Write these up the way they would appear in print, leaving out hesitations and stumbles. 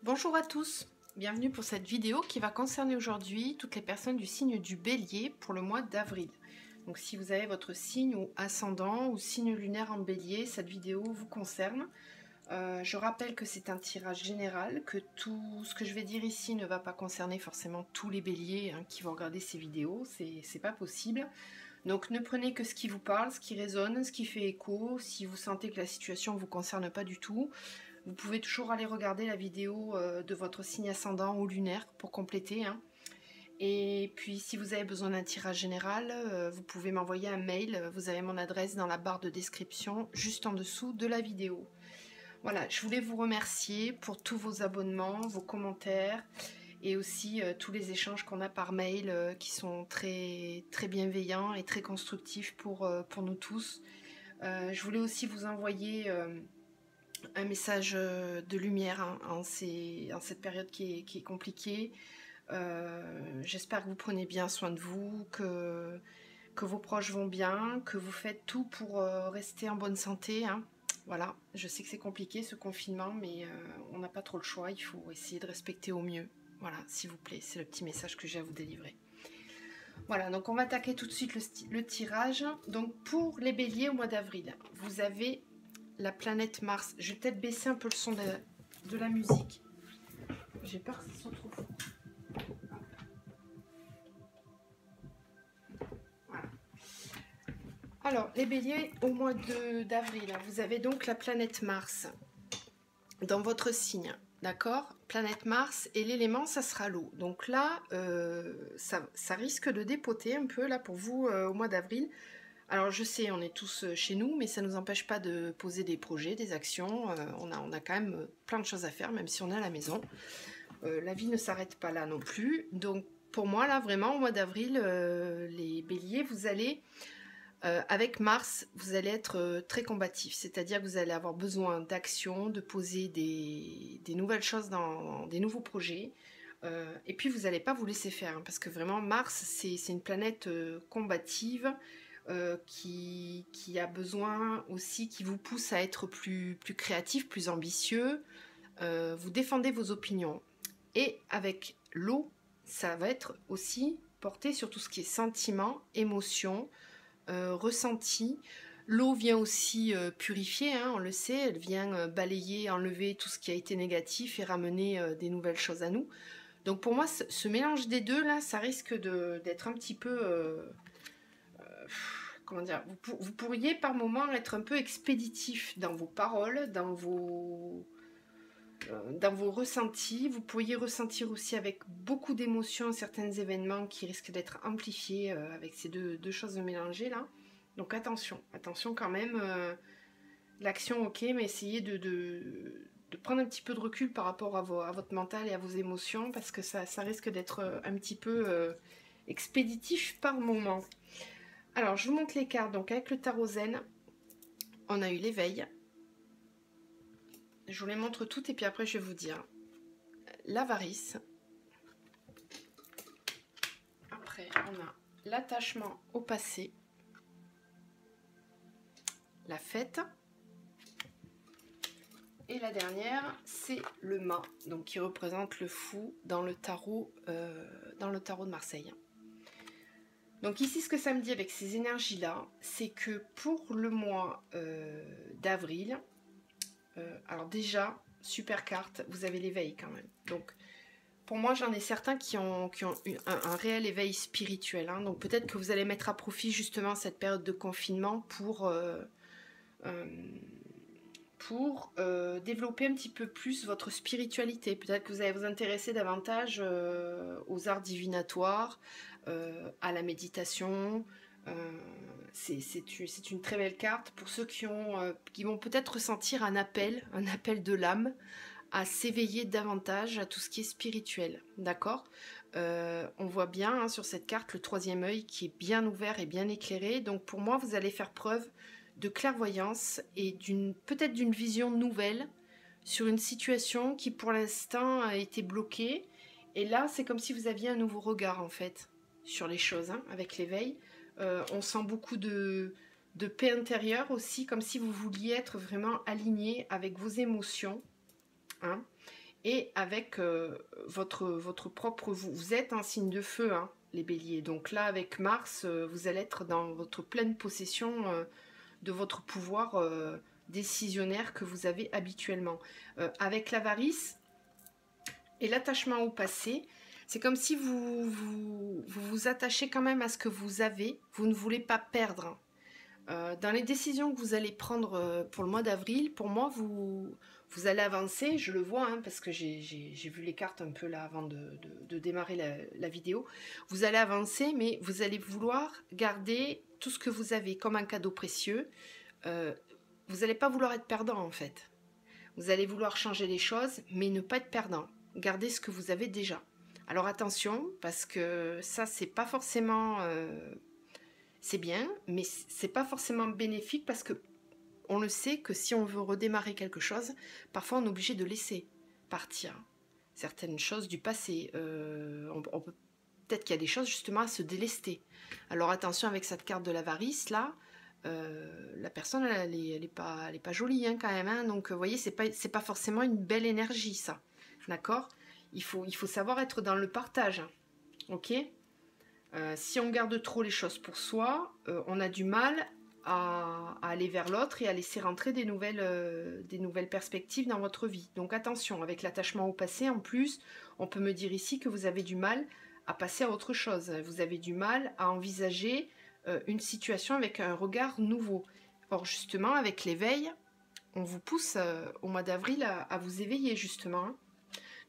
Bonjour à tous, bienvenue pour cette vidéo qui va concerner aujourd'hui toutes les personnes du signe du Bélier pour le mois d'avril. Donc si vous avez votre signe ou ascendant ou signe lunaire en Bélier, cette vidéo vous concerne. Je rappelle que c'est un tirage général, que tout ce que je vais dire ici ne va pas concerner forcément tous les béliers qui vont regarder ces vidéos, c'est pas possible. Donc ne prenez que ce qui vous parle, ce qui résonne, ce qui fait écho. Si vous sentez que la situation ne vous concerne pas du tout, vous pouvez toujours aller regarder la vidéo de votre signe ascendant ou lunaire pour compléter. Et puis si vous avez besoin d'un tirage général, vous pouvez m'envoyer un mail. Vous avez mon adresse dans la barre de description juste en dessous de la vidéo. Voilà, je voulais vous remercier pour tous vos abonnements, vos commentaires et aussi tous les échanges qu'on a par mail qui sont très, très bienveillants et très constructifs pour nous tous. Je voulais aussi vous envoyer un message de lumière en cette période qui est compliquée. J'espère que vous prenez bien soin de vous, que vos proches vont bien, que vous faites tout pour rester en bonne santé. Voilà, je sais que c'est compliqué ce confinement, mais on n'a pas trop le choix, il faut essayer de respecter au mieux. Voilà, s'il vous plaît, c'est le petit message que j'ai à vous délivrer. Voilà, donc on va attaquer tout de suite le tirage. Donc pour les béliers au mois d'avril, vous avez la planète Mars. Je vais peut-être baisser un peu le son de la musique. J'ai peur que ce soit trop fort. Alors, les béliers, au mois d'avril, vous avez donc la planète Mars dans votre signe, d'accord? Planète Mars, et l'élément, ça sera l'eau. Donc là, ça risque de dépoter un peu là pour vous au mois d'avril. Alors je sais, on est tous chez nous, mais ça ne nous empêche pas de poser des projets, des actions. On a quand même plein de choses à faire, même si on est à la maison. La vie ne s'arrête pas là non plus. Donc pour moi, là, vraiment, au mois d'avril, les béliers, vous allez... avec Mars, vous allez être très combatif, c'est-à-dire que vous allez avoir besoin d'action, de poser des nouvelles choses dans des nouveaux projets, et puis vous n'allez pas vous laisser faire, parce que vraiment Mars, c'est une planète combative qui a besoin aussi, qui vous pousse à être plus créatif, plus ambitieux, vous défendez vos opinions. Et avec l'eau, ça va être aussi porté sur tout ce qui est sentiment, émotion, ressenti. L'eau vient aussi purifier, on le sait, elle vient balayer, enlever tout ce qui a été négatif et ramener des nouvelles choses à nous. Donc pour moi, ce mélange des deux, là, ça risque d'être un petit peu... comment dire, vous pourriez par moment être un peu expéditif dans vos paroles, dans vos ressentis. Vous pourriez ressentir aussi avec beaucoup d'émotions certains événements qui risquent d'être amplifiés avec ces deux choses mélangées là. Donc attention quand même, l'action ok, mais essayez de prendre un petit peu de recul par rapport à votre mental et à vos émotions, parce que ça risque d'être un petit peu expéditif par moment. Alors je vous montre les cartes. Donc avec le tarot zen, on a eu l'éveil. Je vous les montre toutes et puis après je vais vous dire l'avarice. Après on a l'attachement au passé, la fête, et la dernière c'est le mât, donc qui représente le fou dans le tarot de Marseille. Donc ici ce que ça me dit avec ces énergies là, c'est que pour le mois d'avril, alors déjà super carte, vous avez l'éveil quand même. Donc pour moi, j'en ai certains qui ont un réel éveil spirituel. Donc peut-être que vous allez mettre à profit justement cette période de confinement pour développer un petit peu plus votre spiritualité. Peut-être que vous allez vous intéresser davantage aux arts divinatoires, à la méditation. C'est une très belle carte pour ceux qui vont peut-être ressentir un appel de l'âme à s'éveiller davantage à tout ce qui est spirituel, d'accord? On voit bien sur cette carte le troisième œil qui est bien ouvert et bien éclairé. Donc pour moi, vous allez faire preuve de clairvoyance et peut-être d'une vision nouvelle sur une situation qui pour l'instant a été bloquée. Et là, c'est comme si vous aviez un nouveau regard en fait sur les choses avec l'éveil. On sent beaucoup de paix intérieure aussi, comme si vous vouliez être vraiment aligné avec vos émotions. et avec votre propre vous. Vous êtes un signe de feu, hein, les béliers. Donc là, avec Mars, vous allez être dans votre pleine possession de votre pouvoir décisionnaire que vous avez habituellement. Avec l'avarice et l'attachement au passé, c'est comme si vous attachez quand même à ce que vous avez, vous ne voulez pas perdre. Dans les décisions que vous allez prendre pour le mois d'avril, pour moi, vous allez avancer, je le vois, hein, parce que j'ai vu les cartes un peu là avant de démarrer la vidéo. Vous allez avancer, mais vous allez vouloir garder tout ce que vous avez comme un cadeau précieux. Vous n'allez pas vouloir être perdant, en fait. Vous allez vouloir changer les choses, mais ne pas être perdant. Gardez ce que vous avez déjà. Alors attention, parce que ça, c'est pas forcément... c'est bien, mais c'est pas forcément bénéfique parce que on le sait que si on veut redémarrer quelque chose, parfois on est obligé de laisser partir certaines choses du passé. Peut-être qu'il y a des choses justement à se délester. Alors attention avec cette carte de l'avarice là, la personne elle est pas jolie hein, quand même. Hein, donc vous voyez, c'est pas forcément une belle énergie ça. D'accord ? Il faut savoir être dans le partage. Hein, ok ? Si on garde trop les choses pour soi, on a du mal à aller vers l'autre et à laisser rentrer des nouvelles perspectives dans votre vie. Donc attention, avec l'attachement au passé, en plus, on peut me dire ici que vous avez du mal à passer à autre chose. Vous avez du mal à envisager une situation avec un regard nouveau. Or, justement, avec l'éveil, on vous pousse au mois d'avril à vous éveiller, justement. Hein.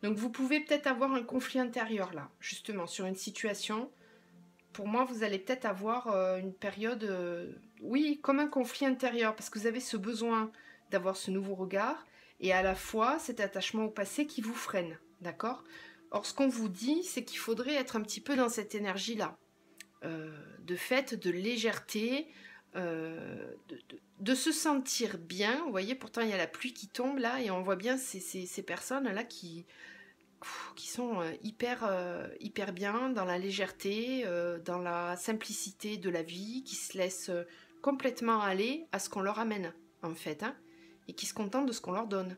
Donc vous pouvez peut-être avoir un conflit intérieur, là, justement, sur une situation. Pour moi, vous allez peut-être avoir une période, oui, comme un conflit intérieur, parce que vous avez ce besoin d'avoir ce nouveau regard, et à la fois cet attachement au passé qui vous freine, d'accord ? Or, ce qu'on vous dit, c'est qu'il faudrait être un petit peu dans cette énergie-là, de fait, de légèreté, de se sentir bien. Vous voyez, pourtant, il y a la pluie qui tombe là, et on voit bien ces personnes-là qui sont hyper bien dans la légèreté, dans la simplicité de la vie, qui se laissent complètement aller à ce qu'on leur amène, en fait, hein, et qui se contentent de ce qu'on leur donne.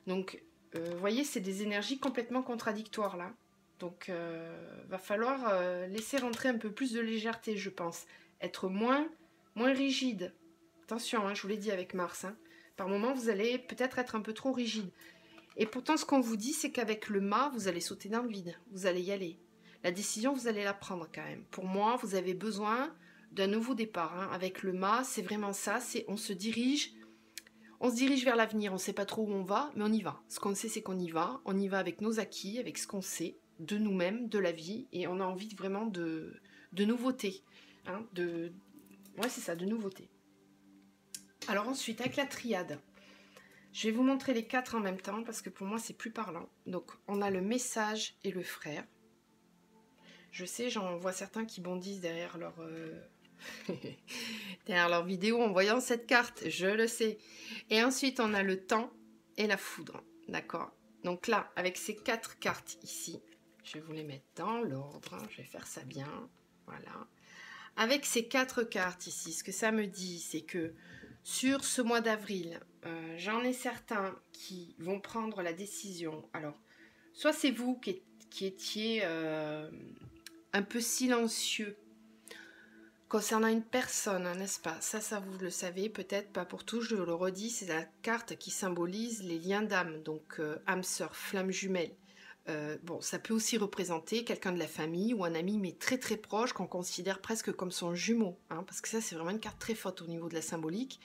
Donc, vous voyez, c'est des énergies complètement contradictoires, là. Donc, va falloir laisser rentrer un peu plus de légèreté, je pense. Être moins rigide. Attention, hein, je vous l'ai dit avec Mars. Hein. Par moments, vous allez peut-être être un peu trop rigide. Et pourtant, ce qu'on vous dit, c'est qu'avec le mât, vous allez sauter dans le vide. Vous allez y aller. La décision, vous allez la prendre quand même. Pour moi, vous avez besoin d'un nouveau départ. Hein. Avec le mât, c'est vraiment ça. On se dirige vers l'avenir. On ne sait pas trop où on va, mais on y va. Ce qu'on sait, c'est qu'on y va. On y va avec nos acquis, avec ce qu'on sait de nous-mêmes, de la vie. Et on a envie vraiment de nouveautés. Hein, ouais, c'est ça, de nouveautés. Alors ensuite, avec la triade. Je vais vous montrer les 4 en même temps parce que pour moi c'est plus parlant. Donc on a le message et le frère. Je sais, j'en vois certains qui bondissent derrière leur vidéo en voyant cette carte, je le sais. Et ensuite on a le temps et la foudre, d'accord ? Donc là, avec ces 4 cartes ici, je vais vous les mettre dans l'ordre, je vais faire ça bien, voilà. Avec ces 4 cartes ici, ce que ça me dit, c'est que sur ce mois d'avril, j'en ai certains qui vont prendre la décision. Alors, soit c'est vous qui étiez un peu silencieux concernant une personne, hein, n'est-ce pas ? Ça vous le savez, peut-être pas pour tout, je le redis, c'est la carte qui symbolise les liens d'âme, donc âme sœur, flamme jumelle. Bon, ça peut aussi représenter quelqu'un de la famille ou un ami, mais très très proche, qu'on considère presque comme son jumeau, hein, parce que ça c'est vraiment une carte très forte au niveau de la symbolique.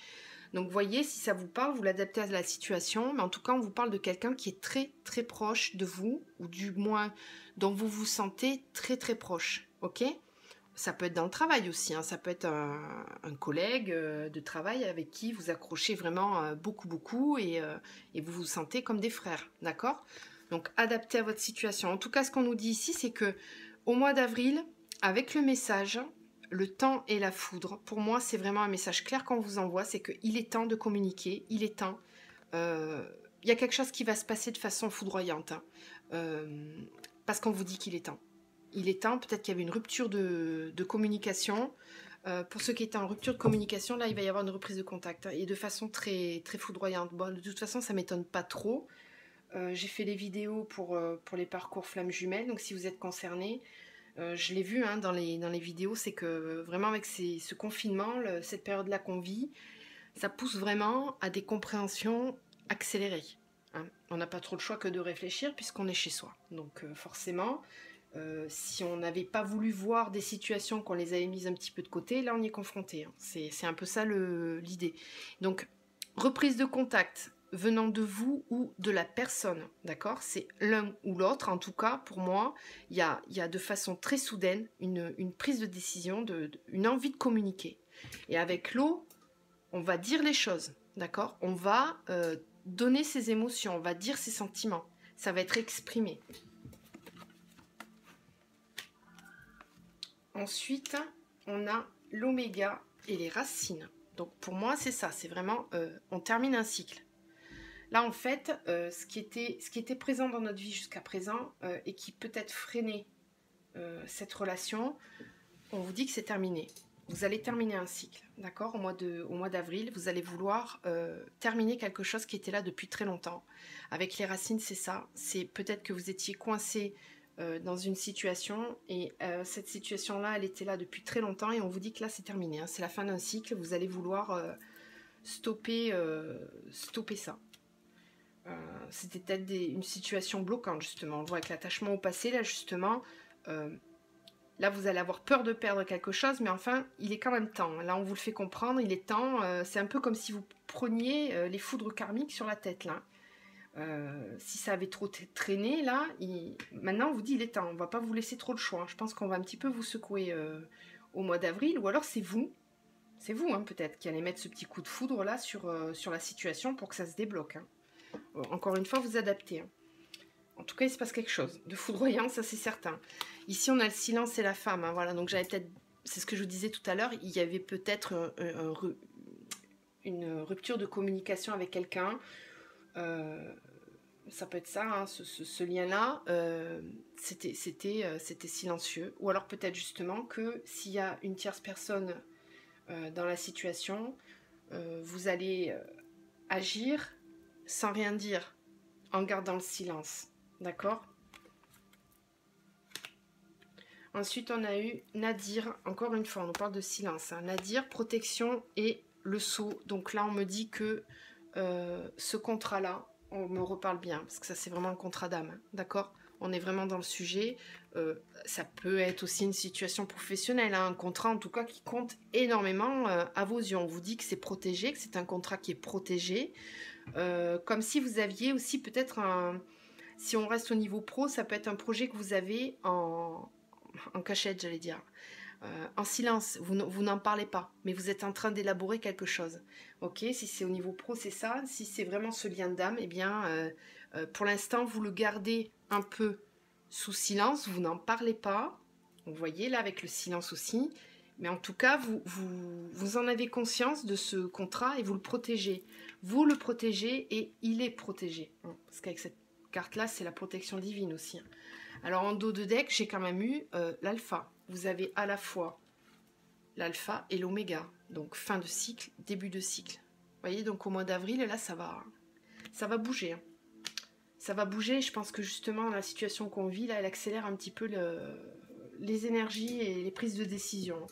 Donc voyez, si ça vous parle, vous l'adaptez à la situation, mais en tout cas on vous parle de quelqu'un qui est très très proche de vous, ou du moins dont vous vous sentez très très proche, ok ? Ça peut être dans le travail aussi, hein, ça peut être un collègue de travail avec qui vous accrochez vraiment beaucoup et vous vous sentez comme des frères, d'accord ? Donc, adapté à votre situation. En tout cas, ce qu'on nous dit ici, c'est que au mois d'avril, avec le message, le temps et la foudre, pour moi, c'est vraiment un message clair qu'on vous envoie, c'est qu'il est temps de communiquer, il est temps. Il y a quelque chose qui va se passer de façon foudroyante, hein, parce qu'on vous dit qu'il est temps. Il est temps, peut-être qu'il y avait une rupture de communication. Pour ceux qui étaient en rupture de communication, là, il va y avoir une reprise de contact, hein, et de façon très, très foudroyante. Bon, de toute façon, ça ne m'étonne pas trop. j'ai fait les vidéos pour les parcours flammes jumelles, donc si vous êtes concernés, je l'ai vu hein, dans les vidéos, c'est que vraiment avec ce confinement, cette période-là qu'on vit, ça pousse vraiment à des compréhensions accélérées. Hein. On n'a pas trop le choix que de réfléchir puisqu'on est chez soi. Donc forcément, si on n'avait pas voulu voir des situations qu'on les avait mises un petit peu de côté, là on y est confronté. Hein. C'est un peu ça l'idée. Donc reprise de contact venant de vous ou de la personne, d'accord? C'est l'un ou l'autre, en tout cas, pour moi, il y a de façon très soudaine une prise de décision, une envie de communiquer. Et avec l'eau, on va dire les choses, d'accord? On va donner ses émotions, on va dire ses sentiments. Ça va être exprimé. Ensuite, on a l'oméga et les racines. Donc pour moi, c'est ça, c'est vraiment, on termine un cycle. Là, en fait, ce qui était présent dans notre vie jusqu'à présent et qui peut-être freinait cette relation, on vous dit que c'est terminé. Vous allez terminer un cycle, d'accord? Au mois d'avril, vous allez vouloir terminer quelque chose qui était là depuis très longtemps. Avec les racines, c'est ça. C'est peut-être que vous étiez coincé dans une situation et cette situation-là, elle était là depuis très longtemps et on vous dit que là, c'est terminé. Hein. C'est la fin d'un cycle. Vous allez vouloir stopper ça. C'était peut-être une situation bloquante, justement. On voit avec l'attachement au passé, là, justement... Là, vous allez avoir peur de perdre quelque chose, mais enfin, il est quand même temps. Là, on vous le fait comprendre, il est temps. C'est un peu comme si vous preniez les foudres karmiques sur la tête, là. Si ça avait trop traîné, là, maintenant, on vous dit, il est temps. On ne va pas vous laisser trop de choix. Je pense qu'on va un petit peu vous secouer au mois d'avril, ou alors c'est vous hein, peut-être, qui allez mettre ce petit coup de foudre, là, sur la situation pour que ça se débloque. Hein. Encore une fois, vous adaptez. Hein. En tout cas, il se passe quelque chose de foudroyant, ça c'est certain. Ici, on a le silence et la femme. Hein, voilà, donc j'avais peut-être, c'est ce que je vous disais tout à l'heure, il y avait peut-être une rupture de communication avec quelqu'un. Ça peut être ça, hein, ce lien-là, c'était silencieux. Ou alors peut-être justement que s'il y a une tierce personne dans la situation, vous allez agir sans rien dire, en gardant le silence. D'accord? Ensuite, on a eu Nadir. Encore une fois, on nous parle de silence. Hein. Nadir, protection et le sceau. Donc là, on me dit que ce contrat-là, on me reparle bien. Parce que ça, c'est vraiment un contrat d'âme. Hein. D'accord? On est vraiment dans le sujet. Ça peut être aussi une situation professionnelle. Hein. Un contrat, en tout cas, qui compte énormément à vos yeux. On vous dit que c'est protégé, que c'est un contrat qui est protégé. Comme si vous aviez aussi peut-être un... Si on reste au niveau pro, ça peut être un projet que vous avez en cachette, j'allais dire. En silence, vous n'en parlez pas, mais vous êtes en train d'élaborer quelque chose. Ok, si c'est au niveau pro, c'est ça. Si c'est vraiment ce lien d'âme, eh bien, pour l'instant, vous le gardez un peu sous silence, vous n'en parlez pas. Vous voyez, là, avec le silence aussi. Mais en tout cas, vous en avez conscience de ce contrat et vous le protégez. Vous le protégez et il est protégé. Parce qu'avec cette carte-là, c'est la protection divine aussi. Alors, en dos de deck, j'ai quand même eu l'alpha. Vous avez à la fois l'alpha et l'oméga. Donc, fin de cycle, début de cycle. Vous voyez, donc au mois d'avril, là, ça va bouger. Hein. Ça va bouger. Je pense que justement, la situation qu'on vit, là, elle accélère un petit peu les énergies et les prises de décision.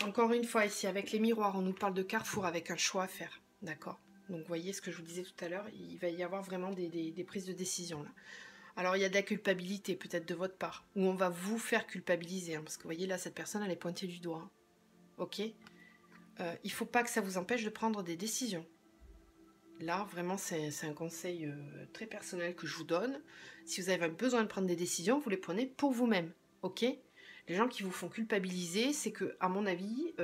Encore une fois, ici, avec les miroirs, on nous parle de carrefour avec un choix à faire. D'accord? Donc, vous voyez ce que je vous disais tout à l'heure, il va y avoir vraiment des prises de décision, là. Alors, il y a de la culpabilité, peut-être de votre part, où on va vous faire culpabiliser. Hein, parce que, vous voyez, là, cette personne, elle est pointée du doigt. Hein. Ok? Il ne faut pas que ça vous empêche de prendre des décisions. Là, vraiment, c'est un conseil très personnel que je vous donne. Si vous avez besoin de prendre des décisions, vous les prenez pour vous-même. Ok? Les gens qui vous font culpabiliser, c'est que, à mon avis,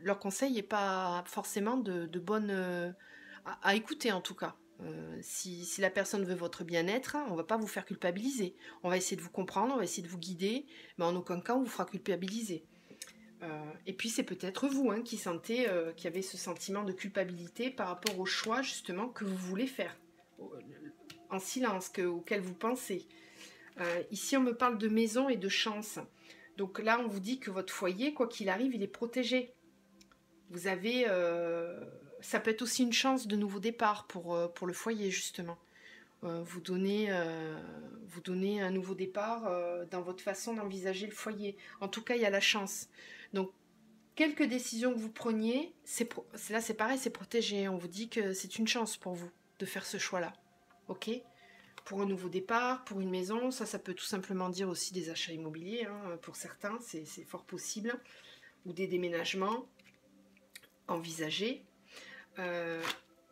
leur conseil n'est pas forcément de bonne... à écouter, en tout cas. Si la personne veut votre bien-être, on ne va pas vous faire culpabiliser. On va essayer de vous comprendre, on va essayer de vous guider, mais en aucun cas on vous fera culpabiliser. Et puis c'est peut-être vous hein, qui sentez, qui avez ce sentiment de culpabilité par rapport au choix justement que vous voulez faire, en silence, auquel vous pensez. Ici on me parle de maison et de chance. Donc là on vous dit que votre foyer, quoi qu'il arrive, il est protégé. Vous avez ça peut être aussi une chance de nouveau départ pour le foyer, justement. Vous donnez un nouveau départ dans votre façon d'envisager le foyer. En tout cas, il y a la chance. Donc, quelques décisions que vous preniez, là c'est pareil, c'est protégé. On vous dit que c'est une chance pour vous de faire ce choix-là. Ok ? Pour un nouveau départ, pour une maison, ça peut tout simplement dire aussi des achats immobiliers. Hein, pour certains, c'est fort possible. Ou des déménagements envisagés.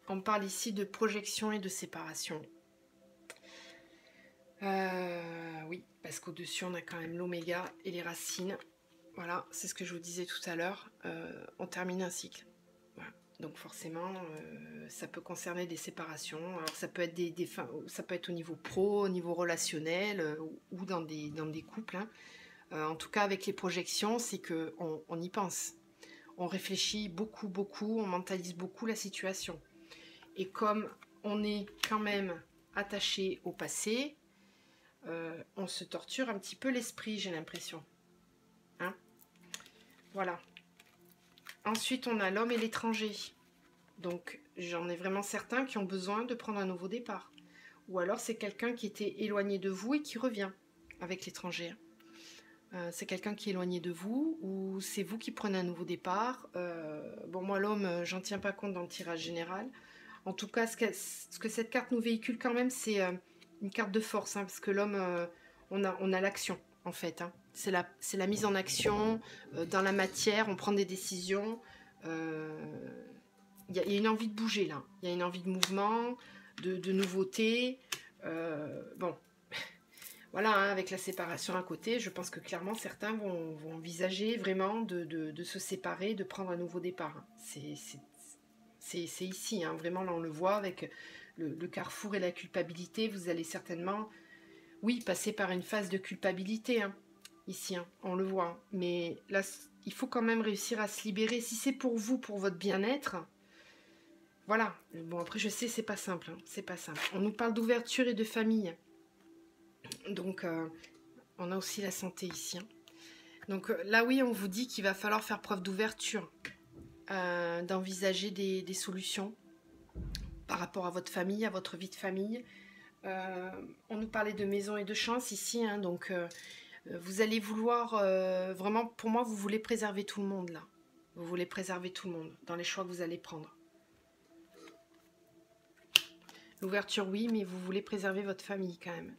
On parle ici de projection et de séparation. Oui, parce qu'au-dessus, on a quand même l'oméga et les racines. Voilà, c'est ce que je vous disais tout à l'heure. On termine un cycle. Voilà. Donc forcément, ça peut concerner des séparations. Alors ça peut être ça peut être au niveau pro, au niveau relationnel ou dans des couples. Hein. En tout cas, avec les projections, c'est qu'on y pense. On réfléchit beaucoup, on mentalise beaucoup la situation. Et comme on est quand même attaché au passé, on se torture un petit peu l'esprit, j'ai l'impression. Hein ? Voilà. Ensuite, on a l'homme et l'étranger. Donc, j'en ai vraiment certains qui ont besoin de prendre un nouveau départ. Ou alors, c'est quelqu'un qui était éloigné de vous et qui revient avec l'étranger. C'est quelqu'un qui est éloigné de vous ou c'est vous qui prenez un nouveau départ. Bon, moi, l'homme, j'en tiens pas compte dans le tirage général. En tout cas, ce que cette carte nous véhicule quand même, c'est une carte de force. Hein, parce que l'homme, on a l'action, en fait. Hein. C'est la mise en action dans la matière. On prend des décisions. Il y a une envie de bouger, là. Il y a une envie de mouvement, de nouveauté. Bon... Voilà, hein, avec la séparation à côté, je pense que clairement certains vont envisager vraiment de se séparer, de prendre un nouveau départ. C'est ici, hein, vraiment là on le voit avec le carrefour et la culpabilité. Vous allez certainement, oui, passer par une phase de culpabilité, hein, ici, hein, on le voit. Hein. Mais là, il faut quand même réussir à se libérer. Si c'est pour vous, pour votre bien-être, voilà. Bon, après je sais, c'est pas simple, hein, c'est pas simple. On nous parle d'ouverture et de famille. Donc, on a aussi la santé ici. Hein. Donc là, oui, on vous dit qu'il va falloir faire preuve d'ouverture, d'envisager des solutions par rapport à votre famille, à votre vie de famille. On nous parlait de maison et de chance ici. Hein, donc, vous allez vouloir, vraiment, pour moi, vous voulez préserver tout le monde là. Vous voulez préserver tout le monde dans les choix que vous allez prendre. L'ouverture, oui, mais vous voulez préserver votre famille quand même.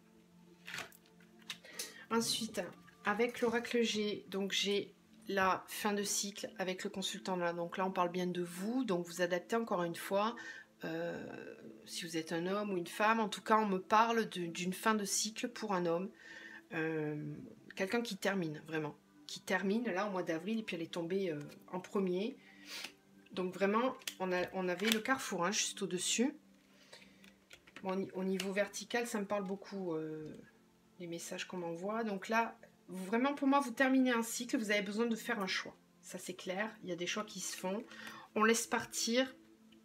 Ensuite, avec l'oracle G, donc j'ai la fin de cycle avec le consultant là. Donc là, on parle bien de vous, donc vous adaptez encore une fois. Si vous êtes un homme ou une femme, en tout cas, on me parle d'une fin de cycle pour un homme. Quelqu'un qui termine, vraiment. Qui termine, là, au mois d'avril, et puis elle est tombée en premier. Donc vraiment, on avait le carrefour, hein, juste au-dessus. Bon, au niveau vertical, ça me parle beaucoup... les messages qu'on m'envoie. Donc là, vraiment pour moi, vous terminez un cycle, vous avez besoin de faire un choix. Ça c'est clair, il y a des choix qui se font. On laisse partir.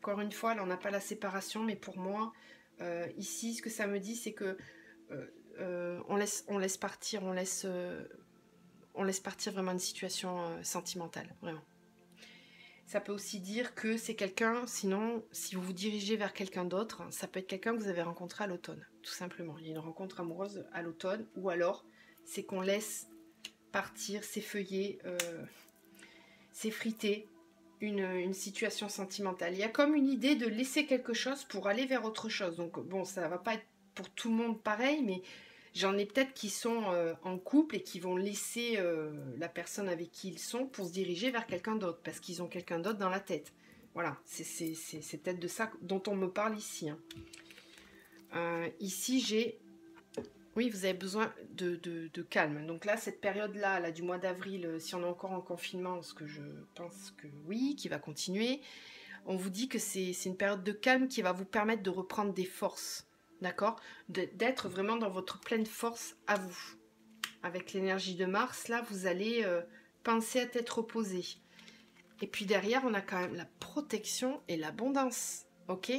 Encore une fois, là on n'a pas la séparation, mais pour moi, ici, ce que ça me dit, c'est que on laisse partir, on laisse partir vraiment une situation sentimentale, vraiment. Ça peut aussi dire que c'est quelqu'un, sinon, si vous vous dirigez vers quelqu'un d'autre, ça peut être quelqu'un que vous avez rencontré à l'automne, tout simplement. Il y a une rencontre amoureuse à l'automne, ou alors, c'est qu'on laisse partir, s'effeuiller, s'effriter une situation sentimentale. Il y a comme une idée de laisser quelque chose pour aller vers autre chose. Donc, bon, ça va pas être pour tout le monde pareil, mais j'en ai peut-être qui sont en couple et qui vont laisser la personne avec qui ils sont pour se diriger vers quelqu'un d'autre, parce qu'ils ont quelqu'un d'autre dans la tête. Voilà, c'est peut-être de ça dont on me parle ici. Hein. Ici, j'ai... Oui, vous avez besoin de calme. Donc là, cette période-là, là, du mois d'avril, si on est encore en confinement, ce que je pense que oui, qui va continuer, on vous dit que c'est une période de calme qui va vous permettre de reprendre des forces. D'accord ? D'être vraiment dans votre pleine force à vous. Avec l'énergie de Mars, là, vous allez penser à tête reposée. Et puis derrière, on a quand même la protection et l'abondance. Ok ?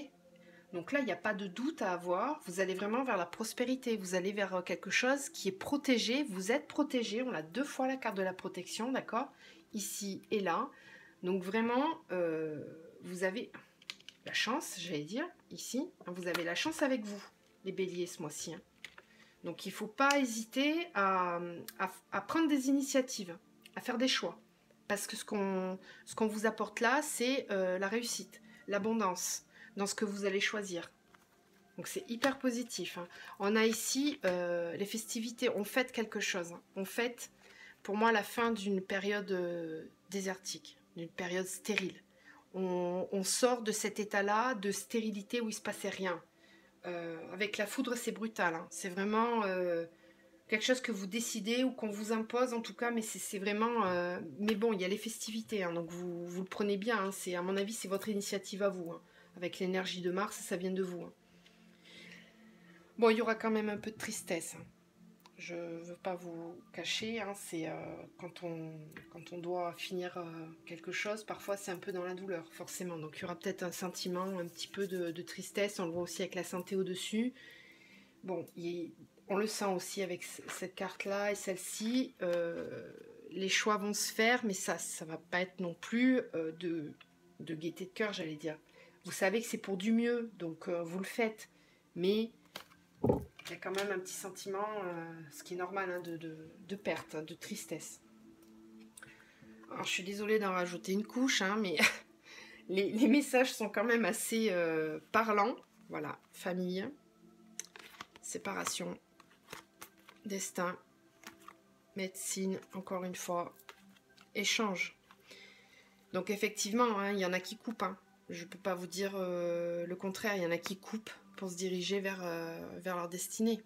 Donc là, il n'y a pas de doute à avoir. Vous allez vraiment vers la prospérité. Vous allez vers quelque chose qui est protégé. Vous êtes protégé. On a 2 fois la carte de la protection, d'accord ? Ici et là. Donc vraiment, vous avez... la chance, j'allais dire, ici. Vous avez la chance avec vous, les béliers, ce mois-ci. Hein. Donc, il ne faut pas hésiter à prendre des initiatives, à faire des choix. Parce que ce qu'on vous apporte là, c'est la réussite, l'abondance dans ce que vous allez choisir. Donc, c'est hyper positif. Hein. On a ici les festivités. On fête quelque chose. Hein. On fête, pour moi, la fin d'une période désertique, d'une période stérile. On sort de cet état-là de stérilité où il ne se passait rien. Avec la foudre, c'est brutal. Hein. C'est vraiment quelque chose que vous décidez ou qu'on vous impose en tout cas, mais c'est vraiment... mais bon, il y a les festivités, hein, donc vous le prenez bien. Hein. À mon avis, c'est votre initiative à vous. Hein. Avec l'énergie de Mars, ça vient de vous. Hein. Bon, il y aura quand même un peu de tristesse. Hein. Je ne veux pas vous cacher, hein, c'est quand on doit finir quelque chose, parfois c'est un peu dans la douleur, forcément. Donc il y aura peut-être un sentiment, un petit peu de tristesse, on le voit aussi avec la santé au-dessus. Bon, on le sent aussi avec cette carte-là et celle-ci. Les choix vont se faire, mais ça ne va pas être non plus de gaieté de cœur, j'allais dire. Vous savez que c'est pour du mieux, donc vous le faites. Mais il y a quand même un petit sentiment, ce qui est normal, hein, de perte, hein, de tristesse. Alors, je suis désolée d'en rajouter une couche, hein, mais les messages sont quand même assez parlants. Voilà, famille, séparation, destin, médecine, encore une fois, échange. Donc effectivement, hein, il y en a qui coupent. Hein. Je ne peux pas vous dire le contraire, il y en a qui coupent pour se diriger vers leur destinée.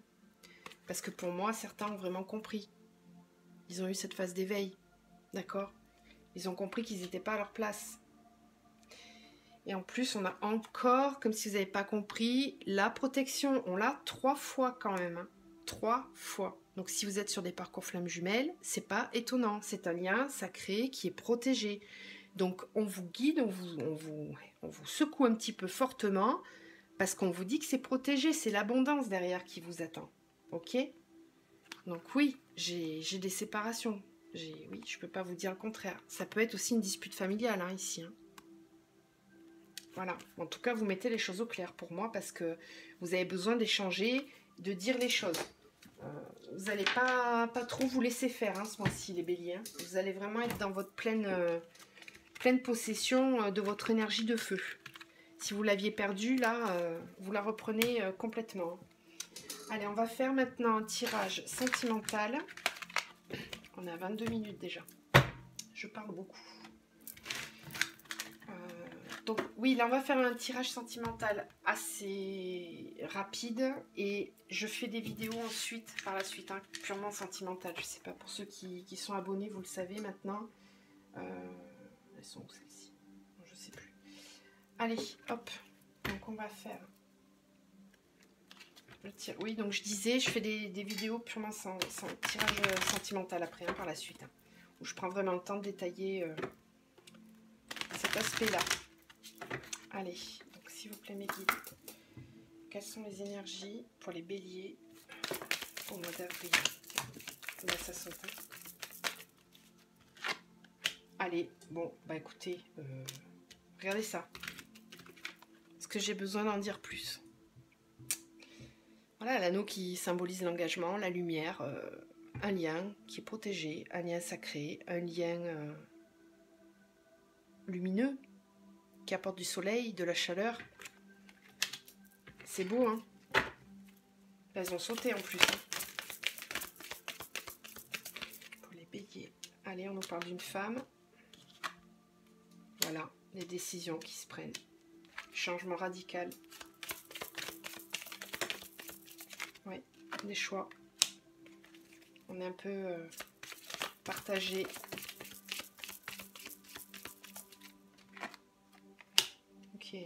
Parce que pour moi, certains ont vraiment compris. Ils ont eu cette phase d'éveil, d'accord? Ils ont compris qu'ils n'étaient pas à leur place. Et en plus, on a encore, comme si vous n'avez pas compris, la protection. On l'a 3 fois quand même. Hein. 3 fois. Donc si vous êtes sur des parcours flammes jumelles, c'est pas étonnant. C'est un lien sacré qui est protégé. Donc on vous guide, on vous secoue un petit peu fortement parce qu'on vous dit que c'est protégé, c'est l'abondance derrière qui vous attend. Ok? Donc oui, j'ai des séparations. Oui, je peux pas vous dire le contraire. Ça peut être aussi une dispute familiale, hein, ici. Hein. Voilà. En tout cas, vous mettez les choses au clair pour moi parce que vous avez besoin d'échanger, de dire les choses. Vous n'allez pas trop vous laisser faire hein, ce mois-ci, les béliers. Hein. Vous allez vraiment être dans votre pleine possession de votre énergie de feu. Si vous l'aviez perdue, là, vous la reprenez complètement. Allez, on va faire maintenant un tirage sentimental. On est à 22 minutes déjà. Je parle beaucoup. Donc oui, là on va faire un tirage sentimental assez rapide. Et je fais des vidéos ensuite, par la suite, hein, purement sentimentales. Je sais pas, pour ceux qui sont abonnés, vous le savez maintenant. Elles sont où celles-ci? Je sais plus. Allez, hop. Donc on va faire... Oui, donc je disais, je fais des vidéos purement sans tirage sentimental après, hein, par la suite. Hein, où je prends vraiment le temps de détailler cet aspect-là. Allez, donc s'il vous plaît mes guides, quelles sont les énergies pour les béliers au mois d'avril? Là, ça saute. Allez, bon, bah écoutez, regardez ça. Est-ce que j'ai besoin d'en dire plus? Voilà, l'anneau qui symbolise l'engagement, la lumière, un lien qui est protégé, un lien sacré, un lien lumineux qui apporte du soleil, de la chaleur. C'est beau, hein? Elles ont sauté en plus. Hein. Pour les béliers. Allez, on nous parle d'une femme. Voilà, les décisions qui se prennent. Changement radical. Oui, des choix. On est un peu partagé. Ok.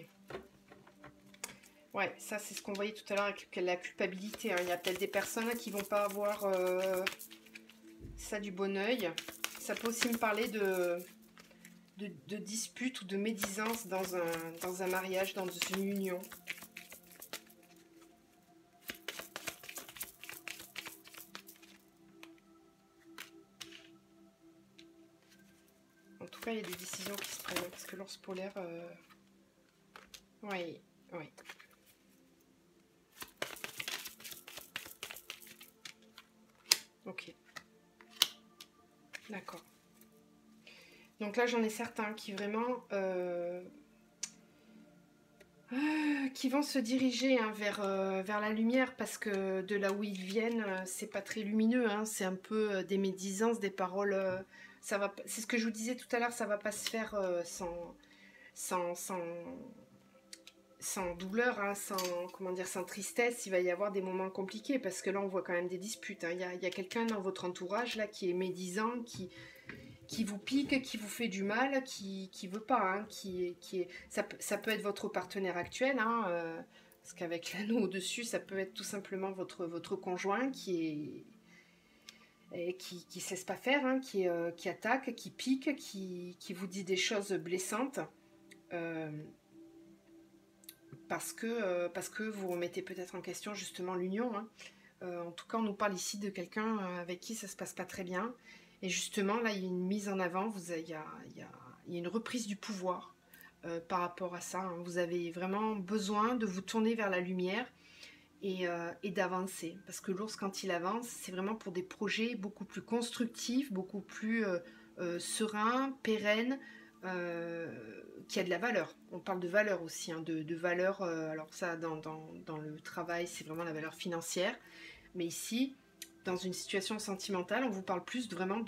Ouais, ça c'est ce qu'on voyait tout à l'heure avec la culpabilité. Hein. Il y a peut-être des personnes qui vont pas avoir ça du bon oeil. Ça peut aussi me parler de dispute ou de médisance dans un mariage, dans une union. En tout cas, il y a des décisions qui se prennent, parce que l'ours polaire... Oui, oui. Ok. D'accord. Donc là, j'en ai certains qui vraiment... qui vont se diriger hein, vers la lumière parce que de là où ils viennent, c'est pas très lumineux, hein, c'est un peu des médisances, des paroles. Ça va, c'est ce que je vous disais tout à l'heure, ça va pas se faire sans, sans, sans douleur, hein, sans, comment dire, sans tristesse. Il va y avoir des moments compliqués parce que là, on voit quand même des disputes. Hein. Il y a quelqu'un dans votre entourage là qui est médisant, qui vous pique, qui vous fait du mal, qui veut pas, hein, ça peut être votre partenaire actuel, hein, parce qu'avec l'anneau au-dessus, ça peut être tout simplement votre conjoint qui cesse pas faire, hein, qui attaque, qui pique, qui vous dit des choses blessantes, euh, parce que vous remettez peut-être en question justement l'union, hein. En tout cas, on nous parle ici de quelqu'un avec qui ça se passe pas très bien. Et justement, là, il y a une mise en avant, il y a une reprise du pouvoir par rapport à ça. Hein. Vous avez vraiment besoin de vous tourner vers la lumière et d'avancer. Parce que l'ours, quand il avance, c'est vraiment pour des projets beaucoup plus constructifs, beaucoup plus sereins, pérennes, qui a de la valeur. On parle de valeur aussi, hein, de valeur. Alors ça, dans le travail, c'est vraiment la valeur financière. Mais ici, dans une situation sentimentale, on vous parle plus vraiment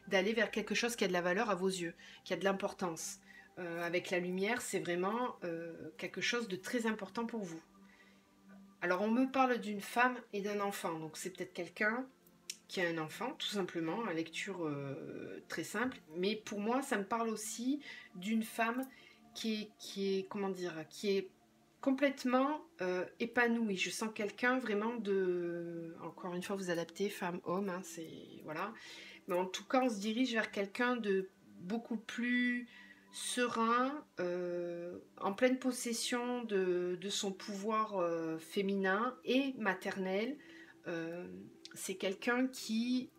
d'aller vers quelque chose qui a de la valeur à vos yeux, qui a de l'importance. Avec la lumière, c'est vraiment quelque chose de très important pour vous. Alors, on me parle d'une femme et d'un enfant. Donc, c'est peut-être quelqu'un qui a un enfant, tout simplement, à lecture très simple. Mais pour moi, ça me parle aussi d'une femme comment dire, qui est complètement épanouie. Je sens quelqu'un vraiment de... Encore une fois, vous adaptez, femme, homme, hein, c'est... Voilà. Mais en tout cas, on se dirige vers quelqu'un de beaucoup plus serein, en pleine possession de son pouvoir féminin et maternel. C'est quelqu'un qui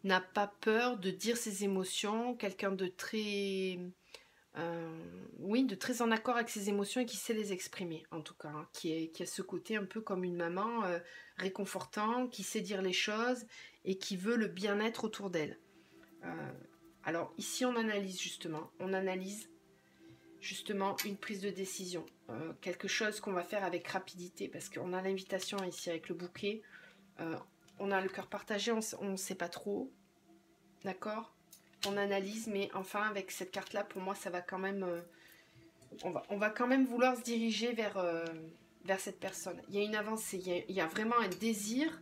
n'a pas peur de dire ses émotions, quelqu'un de très... oui, de très en accord avec ses émotions et qui sait les exprimer, en tout cas, hein, qui a ce côté un peu comme une maman réconfortant, qui sait dire les choses et qui veut le bien-être autour d'elle. Alors ici, on analyse justement une prise de décision, quelque chose qu'on va faire avec rapidité, parce qu'on a l'invitation ici avec le bouquet, on a le cœur partagé, on ne sait pas trop, d'accord ? On analyse, mais enfin avec cette carte là pour moi ça va quand même on va quand même vouloir se diriger vers cette personne. Il y a une avancée, il y a vraiment un désir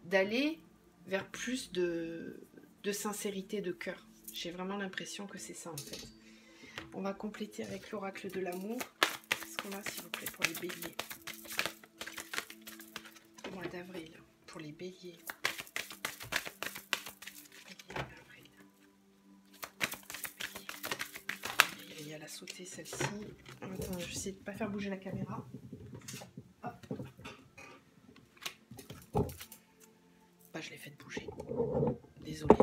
d'aller vers plus de sincérité, de cœur. J'ai vraiment l'impression que c'est ça en fait. On va compléter avec l'oracle de l'amour. Qu'est-ce qu'on a s'il vous plaît pour les béliers au mois d'avril, pour les béliers. Elle a sauté celle-ci. Attends, je vais essayer de ne pas faire bouger la caméra. Hop. Bah, je l'ai fait bouger. Désolée.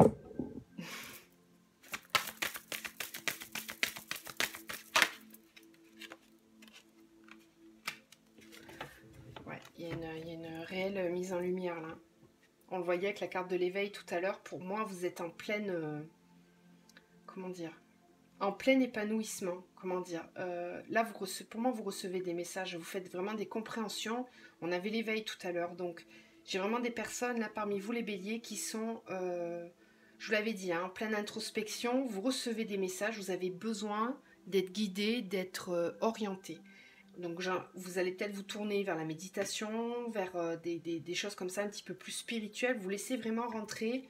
Ouais, il y a une réelle mise en lumière là. On le voyait avec la carte de l'éveil tout à l'heure. Pour moi, vous êtes en pleine... comment dire ? En plein épanouissement, comment dire. Là, pour moi, vous recevez des messages, vous faites vraiment des compréhensions. On avait l'éveil tout à l'heure, donc j'ai vraiment des personnes là parmi vous, les béliers, qui sont, je vous l'avais dit, hein, en pleine introspection. Vous recevez des messages, vous avez besoin d'être guidé, d'être orienté. Donc, vous allez peut-être vous tourner vers la méditation, vers des choses comme ça, un petit peu plus spirituelles. Vous laissez vraiment rentrer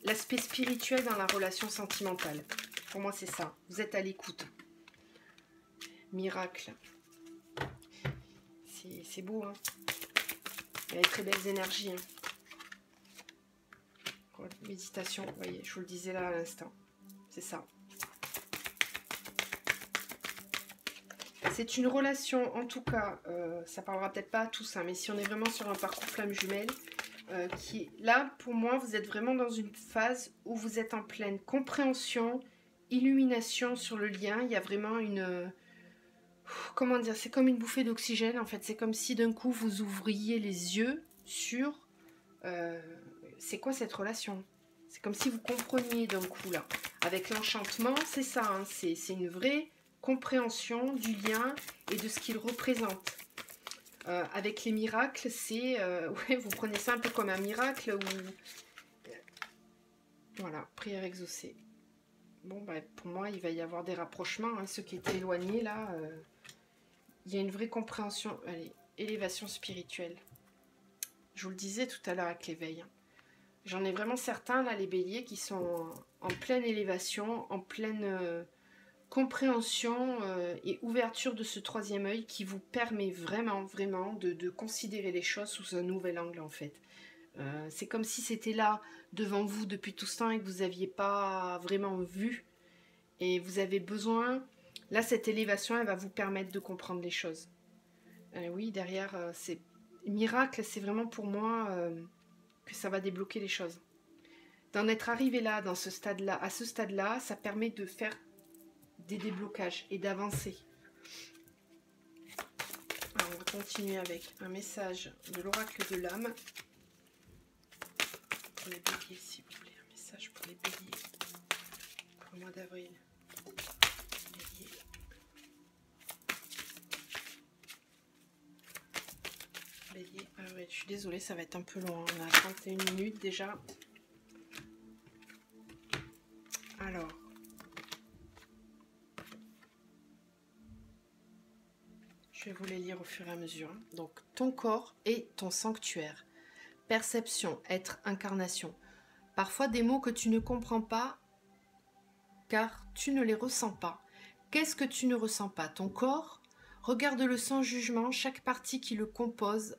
l'aspect spirituel dans la relation sentimentale. Pour moi, c'est ça. Vous êtes à l'écoute. Miracle. C'est beau, hein. Il y a des très belles énergies. Hein. Méditation, vous voyez, je vous le disais là à l'instant. C'est ça. C'est une relation, en tout cas, ça parlera peut-être pas à tous, hein, mais si on est vraiment sur un parcours flamme jumelle, qui, là, pour moi, vous êtes vraiment dans une phase où vous êtes en pleine compréhension, illumination sur le lien. Il y a vraiment une... comment dire, c'est comme une bouffée d'oxygène en fait. C'est comme si d'un coup vous ouvriez les yeux sur c'est quoi cette relation. C'est comme si vous compreniez d'un coup là. Avec l'enchantement, c'est ça, hein, c'est une vraie compréhension du lien et de ce qu'il représente. Avec les miracles, c'est ouais, vous prenez ça un peu comme un miracle ou voilà, prière exaucée. Bon, bah, pour moi, il va y avoir des rapprochements. Hein, ceux qui étaient éloignés, là, il y a une vraie compréhension. Allez, élévation spirituelle. Je vous le disais tout à l'heure avec l'éveil. Hein. J'en ai vraiment certains, là, les béliers, qui sont en pleine élévation, en pleine compréhension et ouverture de ce troisième œil qui vous permet vraiment, vraiment de considérer les choses sous un nouvel angle, en fait. C'est comme si c'était là, devant vous, depuis tout ce temps et que vous n'aviez pas vraiment vu. Et vous avez besoin... Là, cette élévation, elle va vous permettre de comprendre les choses. Oui, derrière, c'est... Miracle, c'est vraiment pour moi que ça va débloquer les choses. D'en être arrivé là, dans ce stade-là, à ce stade-là, ça permet de faire des déblocages et d'avancer. Alors, on va continuer avec un message de l'oracle de l'âme. Pour les béliers, s'il vous plaît. Un message pour les béliers. Pour le mois d'avril. Bélier, avril. Je suis désolée, ça va être un peu long. Hein. On a 31 minutes déjà. Alors. Je vais vous les lire au fur et à mesure. Donc, ton corps est ton sanctuaire. Perception, être, incarnation. Parfois des mots que tu ne comprends pas car tu ne les ressens pas. Qu'est-ce que tu ne ressens pas? Ton corps? Regarde-le sans jugement, chaque partie qui le compose,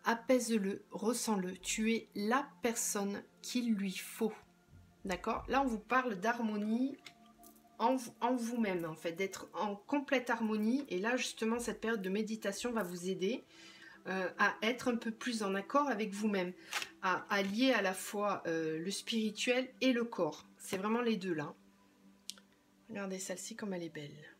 apaise-le, ressens-le. Tu es la personne qu'il lui faut. D'accord? Là, on vous parle d'harmonie en vous-même, en fait, d'être en complète harmonie. Et là, justement, cette période de méditation va vous aider à être un peu plus en accord avec vous-même, à lier à la fois le spirituel et le corps. C'est vraiment les deux là. Regardez celle-ci comme elle est belle.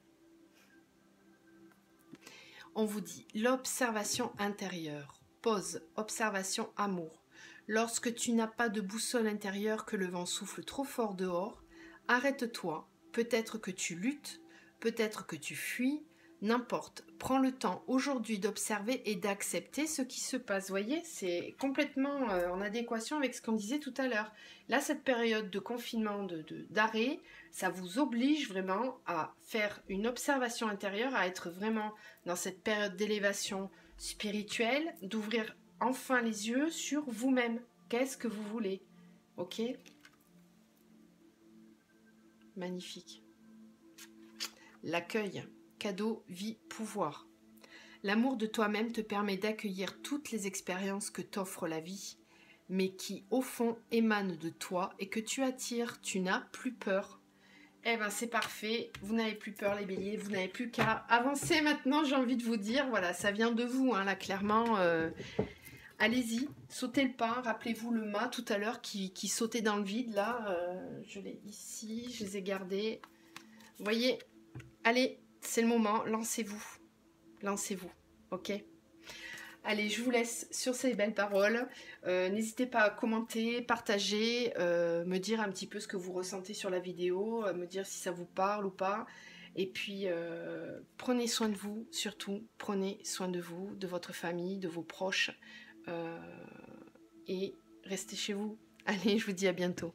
On vous dit l'observation intérieure. Pause, observation, amour. Lorsque tu n'as pas de boussole intérieure, que le vent souffle trop fort dehors, arrête-toi. Peut-être que tu luttes, peut-être que tu fuis, n'importe. Prends le temps aujourd'hui d'observer et d'accepter ce qui se passe. Vous voyez, c'est complètement en adéquation avec ce qu'on disait tout à l'heure. Là, cette période de confinement, d'arrêt, ça vous oblige vraiment à faire une observation intérieure, à être vraiment dans cette période d'élévation spirituelle, d'ouvrir enfin les yeux sur vous-même. Qu'est-ce que vous voulez? Ok? Magnifique. L'accueil, cadeau, vie, pouvoir. L'amour de toi-même te permet d'accueillir toutes les expériences que t'offre la vie, mais qui, au fond, émanent de toi et que tu attires. Tu n'as plus peur. Eh ben, c'est parfait. Vous n'avez plus peur, les béliers. Vous n'avez plus qu'à avancer maintenant, j'ai envie de vous dire. Voilà, ça vient de vous, hein, là, clairement. Allez-y, sautez le pas. Rappelez-vous le mât tout à l'heure qui sautait dans le vide. Là, je l'ai ici, je les ai gardés. Vous voyez, allez, c'est le moment. Lancez-vous. Lancez-vous, ok? Allez, je vous laisse sur ces belles paroles. N'hésitez pas à commenter, partager, me dire un petit peu ce que vous ressentez sur la vidéo, me dire si ça vous parle ou pas. Et puis, prenez soin de vous, surtout. Prenez soin de vous, de votre famille, de vos proches. Et restez chez vous. Allez, je vous dis à bientôt.